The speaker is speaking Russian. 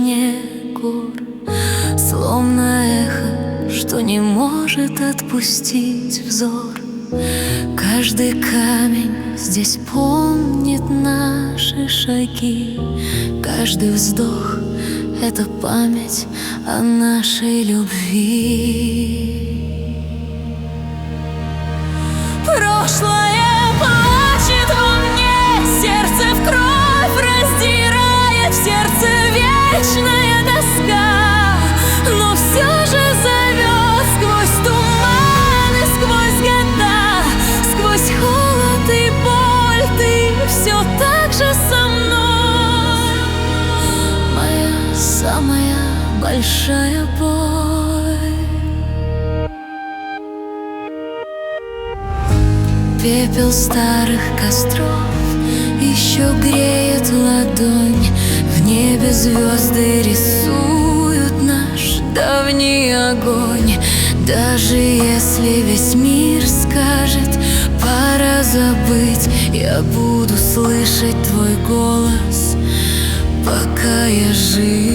вершине гор, словно эхо, что не может отпустить взор. Каждый камень здесь помнит наши шаги, каждый вздох — это память о нашей любви. Прошлое плачет во мне, сердце в кровь раздирает, в сердце вечная тоска, но все же зовет сквозь туманы, сквозь года, сквозь холод и боль. Ты все так же со мной, моя самая большая боль. Пепел старых костров еще греет ладонь, в небе звезды рисуют наш давний огонь. Даже если весь мир скажет пора забыть, я буду слышать твой голос, пока я жив.